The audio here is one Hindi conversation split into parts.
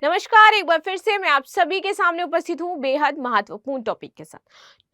नमस्कार, एक बार फिर से मैं आप सभी के सामने उपस्थित हूं बेहद महत्वपूर्ण टॉपिक के साथ।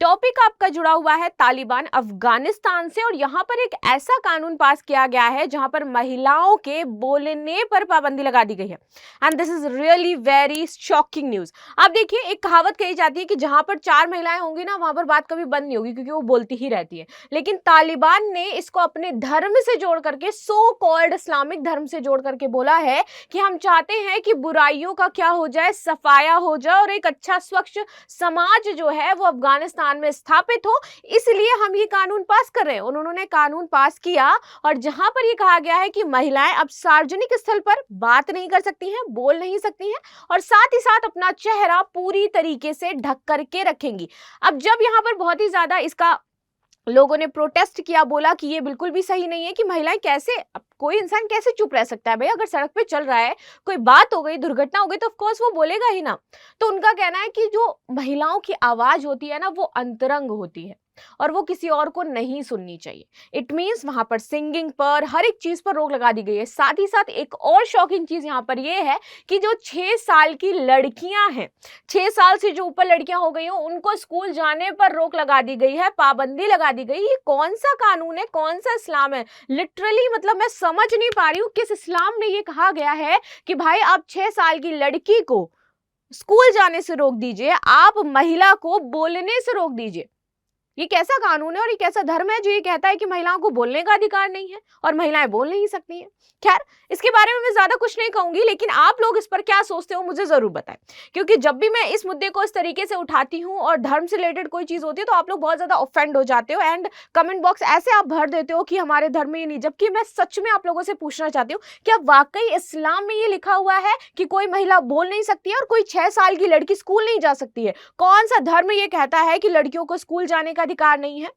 टॉपिक आपका जुड़ा हुआ है तालिबान अफगानिस्तान से, और यहाँ पर एक ऐसा कानून पास किया गया है जहां पर महिलाओं के बोलने पर पाबंदी लगा दी गई है। And this is really very shocking news. आप देखिए, एक कहावत कही जाती है कि जहां पर 4 महिलाएं होंगी ना, वहां पर बात कभी बंद नहीं होगी, क्योंकि वो बोलती ही रहती है। लेकिन तालिबान ने इसको अपने धर्म से जोड़ करके, सो कॉल्ड इस्लामिक धर्म से जोड़ करके बोला है कि हम चाहते हैं कि बुराइयों का क्या हो जाए, सफाया हो जाए, और एक अच्छा स्वच्छ समाज जो है वो अफगानिस्तान में स्थापित हो। इसलिए हम ये कानून पास कर रहे हैं। उन्होंने कानून पास किया, और जहां पर ये कहा गया है कि महिलाएं अब सार्वजनिक स्थल पर बात नहीं कर सकती हैं, बोल नहीं सकती हैं, और साथ ही साथ अपना चेहरा पूरी तरीके से ढक करके रखेंगी। अब जब यहाँ पर बहुत ही ज्यादा इसका लोगों ने प्रोटेस्ट किया, बोला कि ये बिल्कुल भी सही नहीं है कि महिलाएं कैसे, अब कोई इंसान कैसे चुप रह सकता है भाई? अगर सड़क पे चल रहा है, कोई बात हो गई, दुर्घटना हो गई, तो ऑफ कोर्स वो बोलेगा ही ना। तो उनका कहना है कि जो महिलाओं की आवाज होती है ना, वो अंतरंग होती है और वो किसी और को नहीं सुननी चाहिए। इट मींस वहां पर सिंगिंग पर, हर एक चीज पर रोक लगा दी गई है। साथ ही साथ एक और शॉकिंग चीज यहाँ पर ये है कि जो 6 साल की लड़कियां हैं, 6 साल से जो ऊपर लड़कियां हो गई हो, उनको स्कूल जाने पर रोक लगा दी गई है, पाबंदी लगा दी गई। ये कौन सा कानून है, कौन सा इस्लाम है? लिटरली मतलब मैं समझ नहीं पा रही हूँ किस इस्लाम में ये कहा गया है कि भाई आप 6 साल की लड़की को स्कूल जाने से रोक दीजिए, आप महिला को बोलने से रोक दीजिए। ये कैसा कानून है और ये कैसा धर्म है जो ये कहता है कि महिलाओं को बोलने का अधिकार नहीं है और महिलाएं बोल नहीं सकती हैं? खैर, इसके बारे में मैं ज्यादा कुछ नहीं कहूंगी, लेकिन आप लोग इस पर क्या सोचते हो मुझे जरूर बताएं, क्योंकि जब भी मैं इस मुद्दे को इस तरीके से उठाती हूँ और धर्म से रिलेटेड कोई चीज होती है तो आप लोग बहुत ज्यादा ऑफेंड हो जाते हो एंड कमेंट बॉक्स ऐसे आप भर देते हो कि हमारे धर्म में ये नहीं। जबकि मैं सच में आप लोगों से पूछना चाहती हूँ, क्या वाकई इस्लाम में ये लिखा हुआ है कि कोई महिला बोल नहीं सकती है और कोई 6 साल की लड़की स्कूल नहीं जा सकती है? कौन सा धर्म ये कहता है कि लड़कियों को स्कूल जाने का अधिकार नहीं है?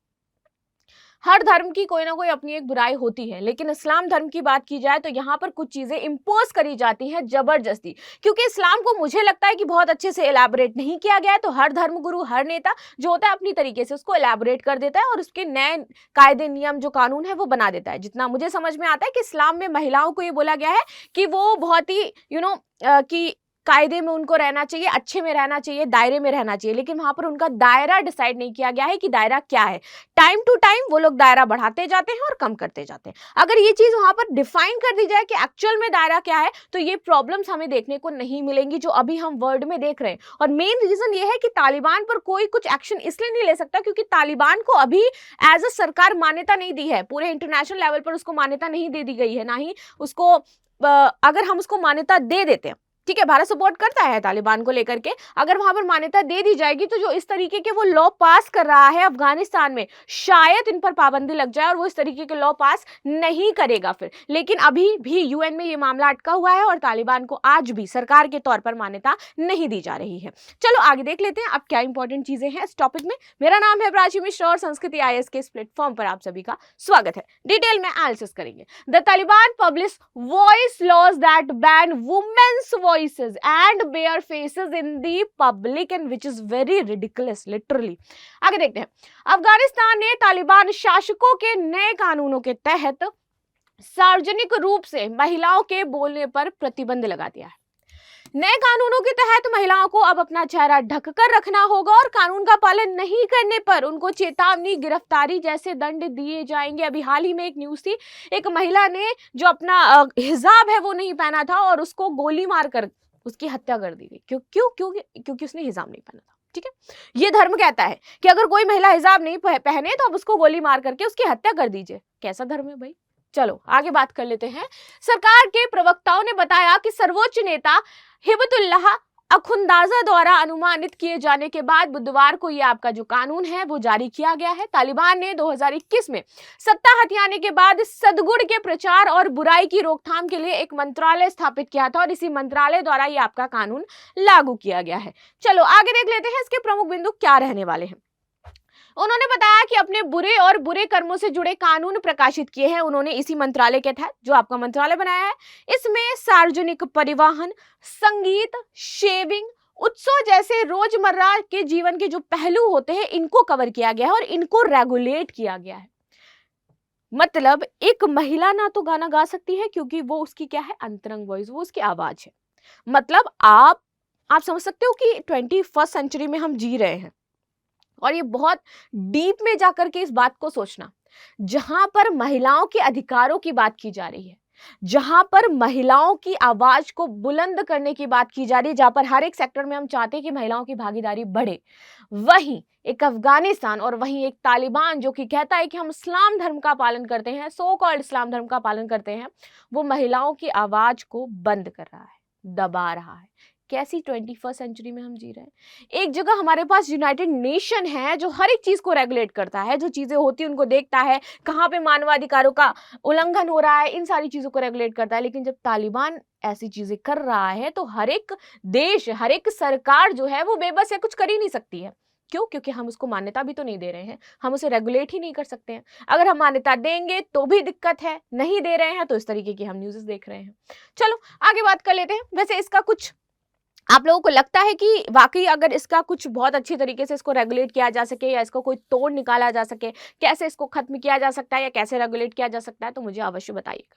हर धर्म की कोई ना कोई अपनी एक बुराई होती है, लेकिन इस्लाम धर्म की बात की जाए तो यहाँ पर कुछ चीजें इंपोज करी जाती हैं जबरदस्ती, क्योंकि इस्लाम को मुझे लगता है कि बहुत अच्छे से एलैबोरेट नहीं किया गया है। तो हर धर्म गुरु, हर नेता जो होता है अपनी तरीके से उसको एलैबोरेट कर देता है और उसके नए कायदे, नियम, जो कानून है वो बना देता है। जितना मुझे समझ में आता है कि इस्लाम में महिलाओं को ये बोला गया है कि वो बहुत ही कि कायदे में उनको रहना चाहिए, अच्छे में रहना चाहिए, दायरे में रहना चाहिए, लेकिन वहां पर उनका दायरा डिसाइड नहीं किया गया है कि दायरा क्या है। टाइम टू टाइम वो लोग दायरा बढ़ाते जाते हैं और कम करते जाते हैं। अगर ये चीज वहां पर डिफाइन कर दी जाए कि एक्चुअल में दायरा क्या है, तो ये प्रॉब्लम्स हमें देखने को नहीं मिलेंगी जो अभी हम वर्ल्ड में देख रहे हैं। और मेन रीजन ये है कि तालिबान पर कोई कुछ एक्शन इसलिए नहीं ले सकता क्योंकि तालिबान को अभी एज अ सरकार मान्यता नहीं दी है, पूरे इंटरनेशनल लेवल पर उसको मान्यता नहीं दे दी गई है, ना ही उसको अगर हम उसको मान्यता दे देते हैं, ठीक है, भारत सपोर्ट करता है तालिबान को लेकर के, अगर वहां पर मान्यता दे दी जाएगी तो जो इस तरीके के वो लॉ पास कर रहा है अफगानिस्तान में, शायद इन पर पाबंदी लग जाए और वो इस तरीके के लॉ पास नहीं करेगा फिर। लेकिन अभी भी यूएन में ये मामला अटका हुआ है और तालिबान को आज भी सरकार के तौर पर मान्यता नहीं दी जा रही है। चलो आगे देख लेते हैं अब क्या इंपॉर्टेंट चीजें हैं इस टॉपिक में। मेरा नाम है प्राची मिश्रा और संस्कृति आईएएस के इस प्लेटफॉर्म पर आप सभी का स्वागत है। डिटेल में एनालिसिस करेंगे। The Taliban publish voice laws that ban women's voices and bare faces in the public and which is very ridiculous literally। आगे देखते हैं। अफगानिस्तान ने तालिबान शासकों के नए कानूनों के तहत सार्वजनिक रूप से महिलाओं के बोलने पर प्रतिबंध लगा दिया है। नए कानूनों के तहत महिलाओं को अब अपना चेहरा ढककर रखना होगा और कानून का पालन नहीं करने पर उनको चेतावनी, गिरफ्तारी जैसे दंड दिए जाएंगे। अभी हाल ही में एक न्यूज थी, एक महिला ने जो अपना हिजाब है वो नहीं पहना था और उसको गोली मारकर उसकी हत्या कर दी गई। क्योंकि उसने हिजाब नहीं पहना था। ठीक है, ये धर्म कहता है कि अगर कोई महिला हिजाब नहीं पहने तो अब उसको गोली मार करके उसकी हत्या कर दीजिए। कैसा धर्म है भाई? चलो आगे बात कर लेते हैं। सरकार के प्रवक्ताओं ने बताया कि सर्वोच्च नेता हिबतुल्लाह अखुंदाजा द्वारा अनुमानित किए जाने के बाद बुधवार को ये आपका जो कानून है वो जारी किया गया है। तालिबान ने 2021 में सत्ता हथियाने के बाद सद्गुण के प्रचार और बुराई की रोकथाम के लिए एक मंत्रालय स्थापित किया था और इसी मंत्रालय द्वारा ये आपका कानून लागू किया गया है। चलो आगे देख लेते हैं इसके प्रमुख बिंदु क्या रहने वाले हैं। उन्होंने बताया कि अपने बुरे और बुरे कर्मों से जुड़े कानून प्रकाशित किए हैं उन्होंने इसी मंत्रालय के तहत, जो आपका मंत्रालय बनाया है। इसमें सार्वजनिक परिवहन, संगीत, शेविंग, उत्सव जैसे रोजमर्रा के जीवन के जो पहलू होते हैं इनको कवर किया गया है और इनको रेगुलेट किया गया है। मतलब एक महिला ना तो गाना गा सकती है क्योंकि वो उसकी क्या है, अंतरंग वॉइस, वो उसकी आवाज है। मतलब आप समझ सकते हो कि 21st सेंचुरी में हम जी रहे हैं। और ये बहुत डीप में जाकर के इस बात को सोचना, जहां पर महिलाओं के अधिकारों की बात की जा रही है, जहां पर महिलाओं की आवाज को बुलंद करने की बात की जा रही है, जहां पर हर एक सेक्टर में हम चाहते हैं कि महिलाओं की भागीदारी बढ़े, वहीं एक अफगानिस्तान और वहीं एक तालिबान जो कि कहता है कि हम इस्लाम धर्म का पालन करते हैं, सो कॉल्ड इस्लाम धर्म का पालन करते हैं, वो महिलाओं की आवाज को बंद कर रहा है, दबा रहा है। कैसी 21st सेंचुरी में हम जी रहे हैं। एक जगह हमारे पास यूनाइटेड नेशन है जो हर एक चीज को रेगुलेट करता है, जो चीजें होती है उनको देखता है, कहाँ पे मानवाधिकारों का उल्लंघन हो रहा है, इन सारी चीजों को रेगुलेट करता है। लेकिन जब तालिबान ऐसी चीजें कर रहा है तो हर एक देश, हर एक सरकार जो है वो बेबस है, कुछ कर ही नहीं सकती है। क्यों? क्योंकि हम उसको मान्यता भी तो नहीं दे रहे हैं, हम उसे रेगुलेट ही नहीं कर सकते हैं। अगर हम मान्यता देंगे तो भी दिक्कत है, नहीं दे रहे हैं तो इस तरीके की हम न्यूज़ देख रहे हैं। चलो आगे बात कर लेते हैं। वैसे इसका कुछ आप लोगों को लगता है कि वाकई अगर इसका कुछ बहुत अच्छी तरीके से इसको रेगुलेट किया जा सके या इसको कोई तोड़ निकाला जा सके, कैसे इसको खत्म किया जा सकता है या कैसे रेगुलेट किया जा सकता है, तो मुझे अवश्य बताइएगा।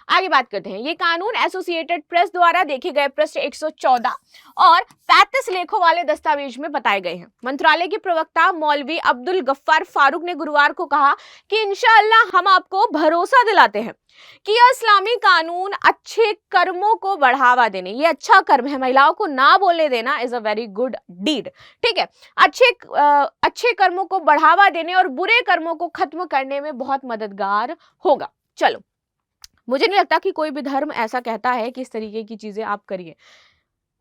आगे बात करते हैं। ये कानून एसोसिएटेड प्रेस द्वारा देखे गए पृष्ठ 114 और 35 लेखों वाले दस्तावेज में बताए गए हैं। मंत्रालय के प्रवक्ता मौलवी अब्दुल गफ्फार फारूक ने गुरुवार को कहा कि इंशाअल्लाह हम आपको भरोसा दिलाते हैं कि यह इस्लामी कानून अच्छे कर्मों को बढ़ावा देने, ये अच्छा कर्म है, महिलाओं को ना बोलने देना is a very good deed, ठीक है, अच्छे कर्मों को बढ़ावा देने और बुरे कर्मों को खत्म करने में बहुत मददगार होगा। चलो, मुझे नहीं लगता कि कोई भी धर्म ऐसा कहता है कि इस तरीके की चीजें आप करिए।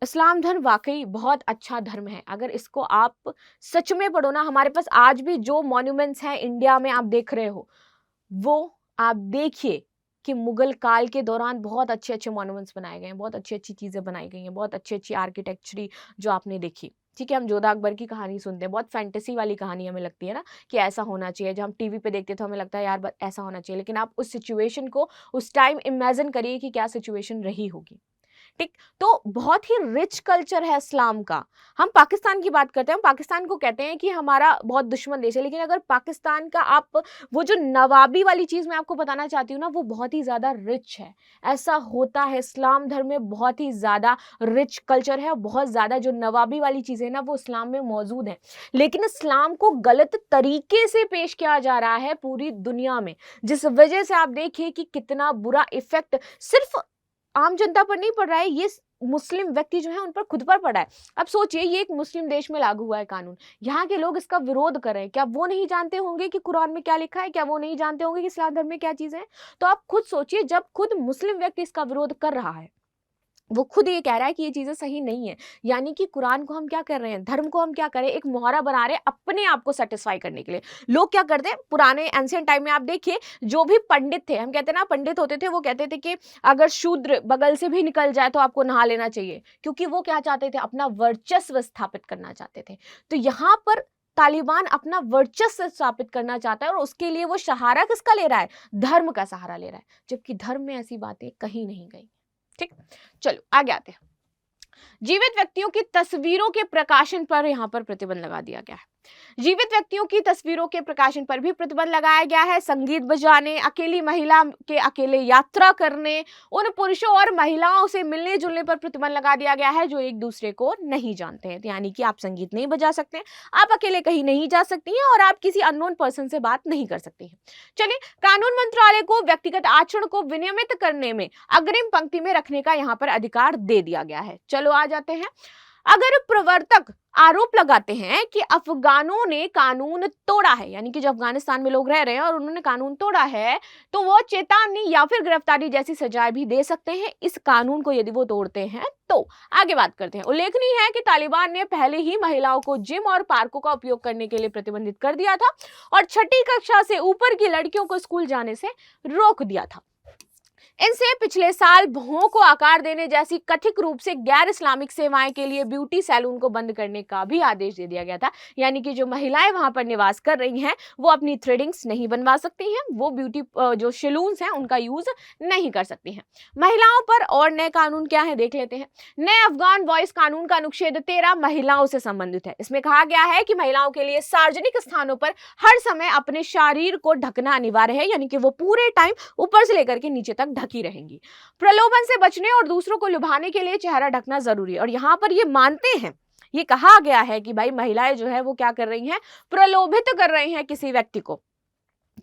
इस्लाम धर्म वाकई बहुत अच्छा धर्म है। अगर इसको आप सच में पढ़ो ना, हमारे पास आज भी जो मॉन्यूमेंट्स हैं इंडिया में आप देख रहे हो, वो आप देखिए कि मुगल काल के दौरान बहुत अच्छे अच्छे मॉन्यूमेंट्स बनाए गए हैं, बहुत अच्छी अच्छी चीजें बनाई गई हैं, बहुत अच्छी अच्छी आर्किटेक्चरी जो आपने देखी। ठीक है, हम जोधा अकबर की कहानी सुनते हैं, बहुत फैंटेसी वाली कहानी हमें लगती है ना कि ऐसा होना चाहिए। जब हम टीवी पे देखते तो हमें लगता है यार ऐसा होना चाहिए, लेकिन आप उस सिचुएशन को उस टाइम इमेजिन करिए कि क्या सिचुएशन रही होगी। ठीक, तो बहुत ही रिच कल्चर है इस्लाम का। हम पाकिस्तान की बात करते हैं, हम पाकिस्तान को कहते हैं कि हमारा बहुत दुश्मन देश है, लेकिन अगर पाकिस्तान का आप वो जो नवाबी वाली चीज मैं आपको बताना चाहती हूँ ना, वो बहुत ही ज्यादा रिच है। ऐसा होता है, इस्लाम धर्म में बहुत ही ज्यादा रिच कल्चर है, बहुत ज्यादा जो नवाबी वाली चीजें ना वो इस्लाम में मौजूद है। लेकिन इस्लाम को गलत तरीके से पेश किया जा रहा है पूरी दुनिया में, जिस वजह से आप देखिए कि कितना बुरा इफेक्ट सिर्फ आम जनता पर नहीं पड़ रहा है, ये मुस्लिम व्यक्ति जो है उन पर खुद पर पड़ा है। अब सोचिए, ये एक मुस्लिम देश में लागू हुआ है कानून, यहाँ के लोग इसका विरोध कर रहे हैं। क्या वो नहीं जानते होंगे कि कुरान में क्या लिखा है? क्या वो नहीं जानते होंगे कि इस्लाम धर्म में क्या चीजें हैं? तो आप खुद सोचिए, जब खुद मुस्लिम व्यक्ति इसका विरोध कर रहा है, वो खुद ये कह रहा है कि ये चीजें सही नहीं है, यानी कि कुरान को हम क्या कर रहे हैं, धर्म को हम क्या करें, एक मोहरा बना रहे हैं अपने आप को सेटिस्फाई करने के लिए। लोग क्या करते हैं, पुराने एंशिएंट टाइम में आप देखिए, जो भी पंडित थे, हम कहते हैं ना पंडित होते थे, वो कहते थे कि अगर शूद्र बगल से भी निकल जाए तो आपको नहा लेना चाहिए, क्योंकि वो क्या चाहते थे, अपना वर्चस्व स्थापित करना चाहते थे। तो यहाँ पर तालिबान अपना वर्चस्व स्थापित करना चाहता है और उसके लिए वो सहारा किसका ले रहा है? धर्म का सहारा ले रहा है, जबकि धर्म में ऐसी बातें कहीं नहीं गई। ठीक, चलो आगे आते हैं। जीवित व्यक्तियों की तस्वीरों के प्रकाशन पर यहां पर प्रतिबंध लगा दिया गया है। जीवित व्यक्तियों की तस्वीरों के प्रकाशन पर भी प्रतिबंध लगाया गया है। संगीत बजाने, अकेली महिला के अकेले यात्रा करने, उन पुरुषों और महिलाओं से मिलने जुलने पर प्रतिबंध लगा दिया गया है जो एक दूसरे को नहीं जानते हैं। यानी कि आप संगीत नहीं बजा सकते, आप अकेले कहीं नहीं जा सकती हैं और आप किसी अननोन पर्सन से बात नहीं कर सकती हैं। चलिए, कानून मंत्रालय को व्यक्तिगत आचरण को विनियमित करने में अग्रिम पंक्ति में रखने का यहाँ पर अधिकार दे दिया गया है। चलो आ जाते हैं। अगर प्रवर्तक आरोप लगाते हैं कि अफगानों ने कानून तोड़ा है, यानी कि जो अफगानिस्तान में लोग रह रहे हैं और उन्होंने कानून तोड़ा है, तो वो चेतावनी या फिर गिरफ्तारी जैसी सजाएं भी दे सकते हैं इस कानून को, यदि वो तोड़ते हैं तो। आगे बात करते हैं। उल्लेखनीय है कि तालिबान ने पहले ही महिलाओं को जिम और पार्कों का उपयोग करने के लिए प्रतिबंधित कर दिया था और 6ठी कक्षा से ऊपर की लड़कियों को स्कूल जाने से रोक दिया था। इनसे पिछले साल भौं को आकार देने जैसी कथित रूप से गैर इस्लामिक सेवाएं के लिए ब्यूटी सैलून को बंद करने का भी आदेश दे दिया गया था। यानी कि जो महिलाएं वहां पर निवास कर रही हैं वो अपनी थ्रेडिंग्स नहीं बनवा सकती हैं, वो ब्यूटी जो सैलून्स हैं उनका यूज नहीं कर सकती हैं। महिलाओं पर और नए कानून क्या है देख लेते हैं। नए अफगान वॉइस कानून का अनुच्छेद 13 महिलाओं से संबंधित है। इसमें कहा गया है कि महिलाओं के लिए सार्वजनिक स्थानों पर हर समय अपने शरीर को ढकना अनिवार्य है, यानी कि वो पूरे टाइम ऊपर से लेकर के नीचे तक ढके ढकी रहेंगी। प्रलोभन से बचने और दूसरों को लुभाने के लिए चेहरा ढकना जरूरी है। और यहाँ पर ये मानते हैं, ये कहा गया है कि भाई महिलाएं जो है वो क्या कर रही हैं, प्रलोभित कर रही हैं किसी व्यक्ति को,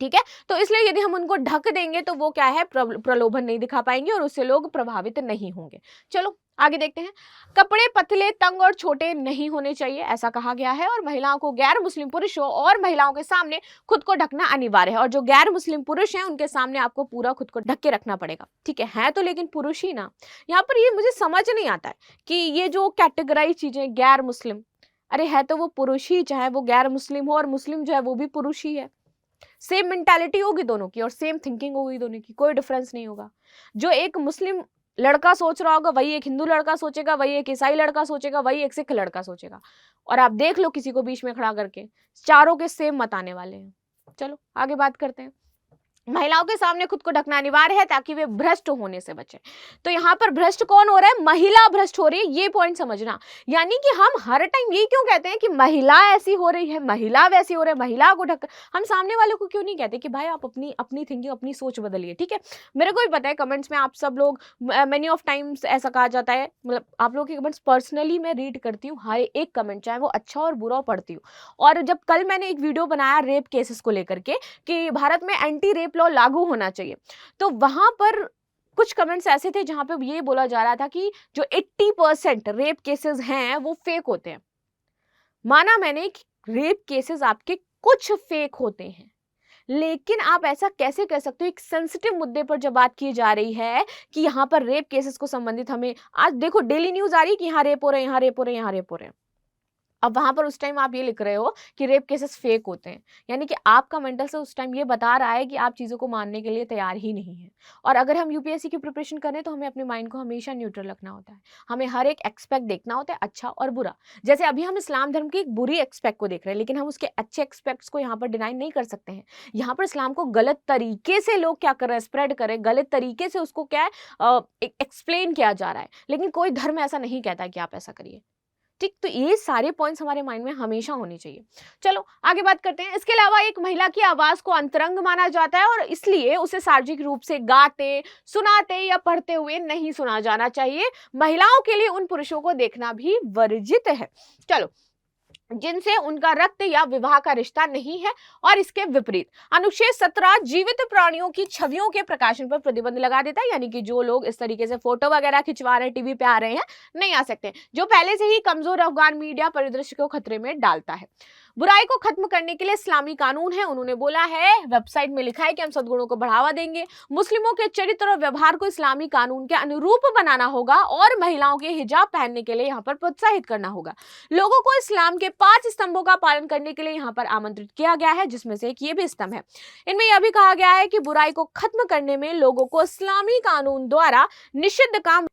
ठीक है। तो इसलिए यदि हम उनको ढक देंगे तो वो क्या है, प्रलोभन नहीं दिखा पाएंगे और उससे लोग प्रभावित नहीं होंगे। चलो आगे देखते हैं। कपड़े पतले, तंग और छोटे नहीं होने चाहिए, ऐसा कहा गया है। और महिलाओं को गैर मुस्लिम पुरुषों और महिलाओं के सामने खुद को ढकना अनिवार्य है। और जो गैर मुस्लिम पुरुष हैं उनके सामने आपको पूरा खुद को ढक के रखना पड़ेगा, ठीक है तो लेकिन पुरुष ही ना। यहाँ पर ये मुझे समझ नहीं आता है कि ये जो कैटेगराइज चीजें, गैर मुस्लिम, अरे है तो वो पुरुष ही, चाहे वो गैर मुस्लिम हो, और मुस्लिम जो है वो भी पुरुष ही है। सेम मेंटालिटी होगी दोनों की और सेम थिंकिंग होगी दोनों की, कोई डिफरेंस नहीं होगा। जो एक मुस्लिम लड़का सोच रहा होगा वही एक हिंदू लड़का सोचेगा, वही एक ईसाई लड़का सोचेगा, वही एक सिख लड़का सोचेगा। और आप देख लो किसी को बीच में खड़ा करके, चारों के सेम मत आने वाले हैं। चलो आगे बात करते हैं। महिलाओं के सामने खुद को ढकना अनिवार्य है ताकि वे भ्रष्ट होने से बचे। तो यहाँ पर भ्रष्ट कौन हो रहा है, महिला भ्रष्ट हो रही है, ये पॉइंट समझना। यानी कि हम हर टाइम ये क्यों कहते हैं कि महिला ऐसी हो रही है, महिला वैसी हो रही है, महिला को ढक, हम सामने वाले को क्यों नहीं कहते कि भाई आप अपनी अपनी थिंकिंग, अपनी सोच बदलिए, ठीक है। मेरे को भी पता है कमेंट्स में आप सब लोग, मेनी ऑफ टाइम्स ऐसा कहा जाता है, मतलब आप लोग के कमेंट्स पर्सनली मैं रीड करती हूँ, हर एक कमेंट चाहे वो अच्छा और बुरा पढ़ती हूँ। और जब कल मैंने एक वीडियो बनाया रेप केसेस को लेकर के कि भारत में एंटी रेप लॉ लागू होना चाहिए, तो वहां पर कुछ कमेंट्स ऐसे थे जहां पे ये बोला जा रहा था कि जो 80% रेप केसेस हैं वो फेक होते हैं। माना मैंने कि रेप केसेस आपके कुछ फेक होते हैं, लेकिन आप ऐसा कैसे कह सकते हो, एक सेंसिटिव मुद्दे पर जब बात की जा रही है कि यहाँ पर रेप केसेस को संबंधित, हमें आज देखो डेली न्यूज आ रही है कि यहाँ रेप हो रहे हैं, यहाँ रेप हो रहे हैं, यहाँ रेप हो रहे हैं। अब वहां पर उस टाइम आप ये लिख रहे हो कि रेप केसेस फेक होते हैं, यानी कि आपका मेंटल से उस टाइम ये बता रहा है कि आप चीजों को मानने के लिए तैयार ही नहीं है। और अगर हम यूपीएससी की प्रिपरेशन करें तो हमें अपने माइंड को हमेशा न्यूट्रल रखना होता है, हमें हर एक एक्सपेक्ट देखना होता है, अच्छा और बुरा। जैसे अभी हम इस्लाम धर्म की एक बुरी एक्सपेक्ट को देख रहे हैं, लेकिन हम उसके अच्छे एक्सपेक्ट्स को यहाँ पर डिनाई नहीं कर सकते हैं। यहाँ पर इस्लाम को गलत तरीके से लोग क्या कर रहे हैं, स्प्रेड कर रहे हैं, गलत तरीके से उसको क्या है एक्सप्लेन किया जा रहा है, लेकिन कोई धर्म ऐसा नहीं कहता कि आप ऐसा करिए, ठीक। तो ये सारे पॉइंट्स हमारे माइंड में हमेशा होने चाहिए। चलो आगे बात करते हैं। इसके अलावा एक महिला की आवाज को अंतरंग माना जाता है और इसलिए उसे सार्वजनिक रूप से गाते, सुनाते या पढ़ते हुए नहीं सुना जाना चाहिए। महिलाओं के लिए उन पुरुषों को देखना भी वर्जित है, चलो, जिनसे उनका रक्त या विवाह का रिश्ता नहीं है। और इसके विपरीत अनुच्छेद 17 जीवित प्राणियों की छवियों के प्रकाशन पर प्रतिबंध लगा देता है, यानी कि जो लोग इस तरीके से फोटो वगैरह खिंचवा रहे हैं, टीवी पे आ रहे हैं, नहीं आ सकते, जो पहले से ही कमजोर अफगान मीडिया परिदृश्य को खतरे में डालता है। बुराई को खत्म करने के लिए इस्लामी कानून है, उन्होंने बोला है, वेबसाइट में लिखा है कि हम सद्गुणों को बढ़ावा देंगे, मुस्लिमों के चरित्र और व्यवहार को इस्लामी कानून के अनुरूप बनाना होगा और महिलाओं के हिजाब पहनने के लिए यहाँ पर प्रोत्साहित करना होगा। लोगों को इस्लाम के 5 स्तंभों का पालन करने के लिए यहाँ पर आमंत्रित किया गया है, जिसमें से एक ये भी स्तंभ है। इनमें यह भी कहा गया है कि बुराई को खत्म करने में लोगों को इस्लामी कानून द्वारा निषिद्ध काम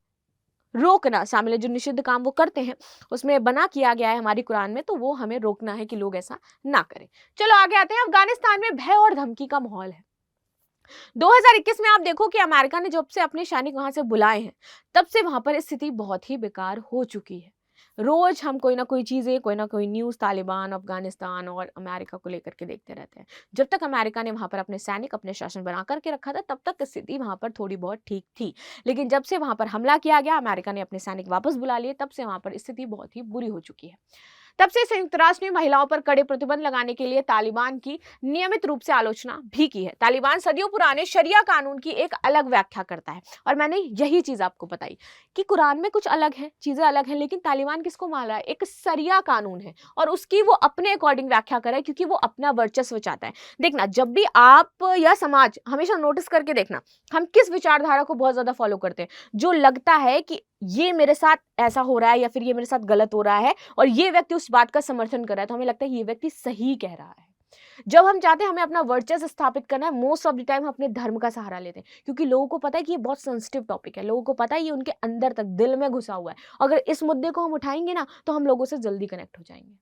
रोकना शामिल है। जो निषिद्ध काम वो करते हैं उसमें बना किया गया है हमारी कुरान में, तो वो हमें रोकना है कि लोग ऐसा ना करें। चलो आगे आते हैं। अफगानिस्तान में भय और धमकी का माहौल है। 2021 में आप देखो कि अमेरिका ने जब से अपने सैनिक वहां से बुलाए हैं, तब से वहां पर स्थिति बहुत ही बेकार हो चुकी है। रोज हम कोई ना कोई चीजें, कोई ना कोई न्यूज तालिबान, अफगानिस्तान और अमेरिका को लेकर के देखते रहते हैं। जब तक अमेरिका ने वहां पर अपने सैनिक, अपने शासन बना करके रखा था, तब तक स्थिति वहां पर थोड़ी बहुत ठीक थी। लेकिन जब से वहां पर हमला किया गया, अमेरिका ने अपने सैनिक वापस बुला लिए, तब से वहां पर स्थिति बहुत ही बुरी हो चुकी है। तब से संयुक्त राष्ट्र ने महिलाओं पर कड़े प्रतिबंध लगाने के लिए तालिबान की नियमित रूप से आलोचना भी की है। तालिबान सदियों पुराने शरिया कानून की एक अलग व्याख्या करता है, और मैंने यही चीज आपको बताई कि कुरान में कुछ अलग है, चीजें अलग हैं, लेकिन तालिबान किसको मान रहा है, एक शरिया कानून है, और उसकी वो अपने अकॉर्डिंग व्याख्या करे, क्योंकि वो अपना वर्चस्व चाहता है। देखना, जब भी आप या समाज, हमेशा नोटिस करके देखना, हम किस विचारधारा को बहुत ज्यादा फॉलो करते हैं। जो लगता है कि ये मेरे साथ ऐसा हो रहा है या फिर ये मेरे साथ गलत हो रहा है और ये व्यक्ति उस बात का समर्थन कर रहा है, तो हमें लगता है ये व्यक्ति सही कह रहा है। जब हम चाहते हैं हमें अपना वर्चस्व स्थापित करना है, मोस्ट ऑफ द टाइम हम अपने धर्म का सहारा लेते हैं, क्योंकि लोगों को पता है कि ये बहुत सेंसिटिव टॉपिक है, लोगों को पता है ये उनके अंदर तक दिल में घुसा हुआ है। अगर इस मुद्दे को हम उठाएंगे ना, तो हम लोगों से जल्दी कनेक्ट हो जाएंगे।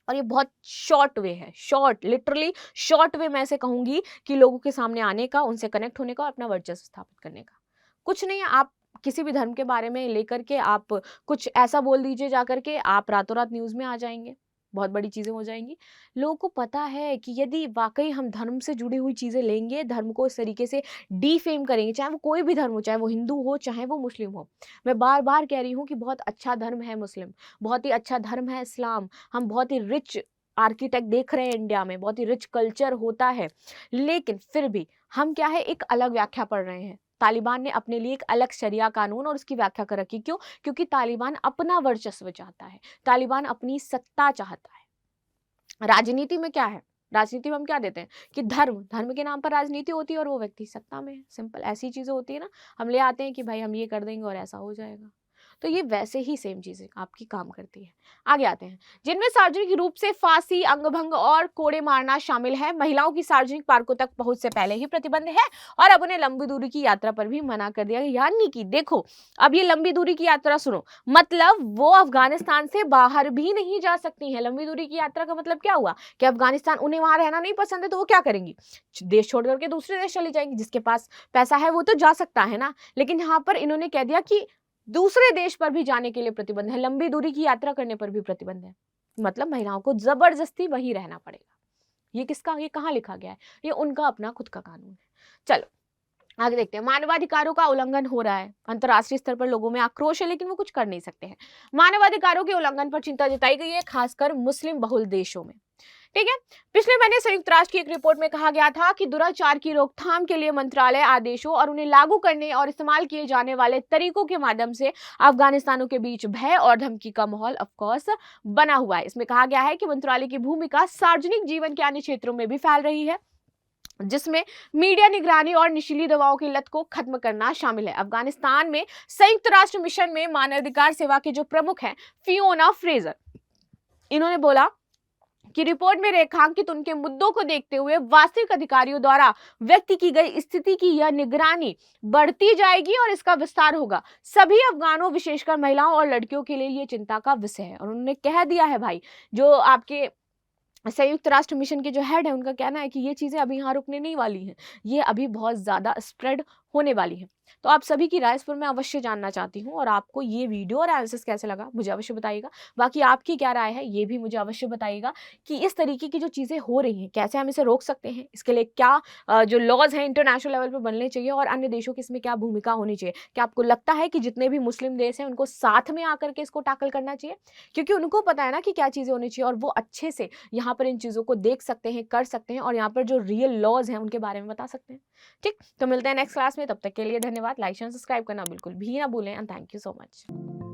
और ये बहुत शॉर्ट वे है, शॉर्ट, लिटरली शॉर्ट वे मैं ऐसे कहूंगी कि लोगों के सामने आने का, उनसे कनेक्ट होने का और अपना वर्चस्व स्थापित करने का। कुछ नहीं है, आप किसी भी धर्म के बारे में लेकर के आप कुछ ऐसा बोल दीजिए जाकर के, आप रातों रात न्यूज में आ जाएंगे। बहुत बड़ी चीज़ें हो जाएंगी। लोगों को पता है कि यदि वाकई हम धर्म से जुड़ी हुई चीज़ें लेंगे, धर्म को इस तरीके से डीफेम करेंगे, चाहे वो कोई भी धर्म हो, चाहे वो हिंदू हो, चाहे वो मुस्लिम हो। मैं बार बार कह रही हूँ कि बहुत अच्छा धर्म है मुस्लिम, बहुत ही अच्छा धर्म है इस्लाम। हम बहुत ही रिच आर्किटेक्ट देख रहे हैं इंडिया में, बहुत ही रिच कल्चर होता है, लेकिन फिर भी हम क्या है, एक अलग व्याख्या पढ़ रहे हैं। तालिबान ने अपने लिए एक अलग शरिया कानून और उसकी व्याख्या कर रखी। क्यों? क्योंकि तालिबान अपना वर्चस्व चाहता है, तालिबान अपनी सत्ता चाहता है। राजनीति में क्या है, राजनीति में हम क्या देते हैं कि धर्म, धर्म के नाम पर राजनीति होती है और वो व्यक्ति सत्ता में है। सिंपल ऐसी चीजें होती है ना, हम ले आते हैं कि भाई हम ये कर देंगे और ऐसा हो जाएगा। तो ये वैसे ही सेम चीजें आपकी काम करती है। आगे आते हैं, जिनमें सार्वजनिक रूप से फांसी, अंगभंग और कोड़े मारना शामिल है। महिलाओं की सार्वजनिक पार्कों तक पहुंच से पहले ही प्रतिबंध है और अब उन्हें लंबी दूरी की यात्रा पर भी मना कर दिया गया। यानी कि देखो, अब ये लंबी दूरी की यात्रा सुनो, मतलब वो अफगानिस्तान से बाहर भी नहीं जा सकती है। लंबी दूरी की यात्रा का मतलब क्या हुआ कि अफगानिस्तान, उन्हें वहां रहना नहीं पसंद है तो वो क्या करेंगी, देश छोड़ करके दूसरे देश चली जाएंगी। जिसके पास पैसा है वो तो जा सकता है ना, लेकिन यहाँ पर इन्होंने कह दिया कि दूसरे देश पर भी जाने के लिए प्रतिबंध है, लंबी दूरी की यात्रा करने पर भी प्रतिबंध है। मतलब महिलाओं को जबरदस्ती वहीं रहना पड़ेगा। ये किसका, ये कहाँ लिखा गया है? ये उनका अपना खुद का कानून है। चलो आगे देखते हैं। मानवाधिकारों का उल्लंघन हो रहा है, अंतर्राष्ट्रीय स्तर पर लोगों में आक्रोश है, लेकिन वो कुछ कर नहीं सकते हैं। मानवाधिकारों के उल्लंघन पर चिंता जताई गई है, खासकर मुस्लिम बहुल देशों में। ठीक है, पिछले महीने संयुक्त राष्ट्र की एक रिपोर्ट में कहा गया था कि दुराचार की रोकथाम के लिए मंत्रालय आदेशों और उन्हें लागू करने और इस्तेमाल किए जाने वाले तरीकों के माध्यम से अफगानिस्तानियों के बीच भय और धमकी का माहौल ऑफकोर्स बना हुआ है। इसमें कहा गया है कि मंत्रालय की भूमिका सार्वजनिक जीवन के अन्य क्षेत्रों में भी फैल रही है, जिसमें मीडिया निगरानी और नशीली दवाओं की लत को खत्म करना शामिल है। अफगानिस्तान में संयुक्त राष्ट्र मिशन में मानवाधिकार सेवा के जो प्रमुख हैं, फियोना फ्रेजर, इन्होंने बोला कि रिपोर्ट में रेखांकित उनके मुद्दों को देखते हुए वास्तविक अधिकारियों द्वारा व्यक्त की गई स्थिति की यह निगरानी बढ़ती जाएगी और इसका विस्तार होगा। सभी अफगानों, विशेषकर महिलाओं और लड़कियों के लिए ये चिंता का विषय है। और उन्होंने कह दिया है भाई, जो आपके संयुक्त राष्ट्र मिशन के जो हेड है, उनका कहना है कि ये चीजें अभी यहाँ रुकने नहीं वाली हैं, ये अभी बहुत ज्यादा स्प्रेड होने वाली है। तो आप सभी की राय इस पर मैं अवश्य जानना चाहती हूँ, और आपको ये वीडियो और एनालिसिस कैसे लगा मुझे अवश्य बताइएगा। बाकी आपकी क्या राय है ये भी मुझे अवश्य बताइएगा कि इस तरीके की जो चीजें हो रही हैं कैसे हम इसे रोक सकते हैं, इसके लिए क्या जो लॉज हैं इंटरनेशनल लेवल पर बनने चाहिए और अन्य देशों की इसमें क्या भूमिका होनी चाहिए। क्या आपको लगता है कि जितने भी मुस्लिम देश हैं उनको साथ में आकर के इसको टैकल करना चाहिए, क्योंकि उनको पता है ना कि क्या चीजें होनी चाहिए और वो अच्छे से यहाँ पर इन चीजों को देख सकते हैं, कर सकते हैं और यहाँ पर जो रियल लॉज हैं उनके बारे में बता सकते हैं। ठीक, तो मिलते हैं नेक्स्ट क्लास में, तब तक के लिए धन्यवाद। लाइक एंड सब्सक्राइब करना बिल्कुल भी ना भूलें and thank you so much.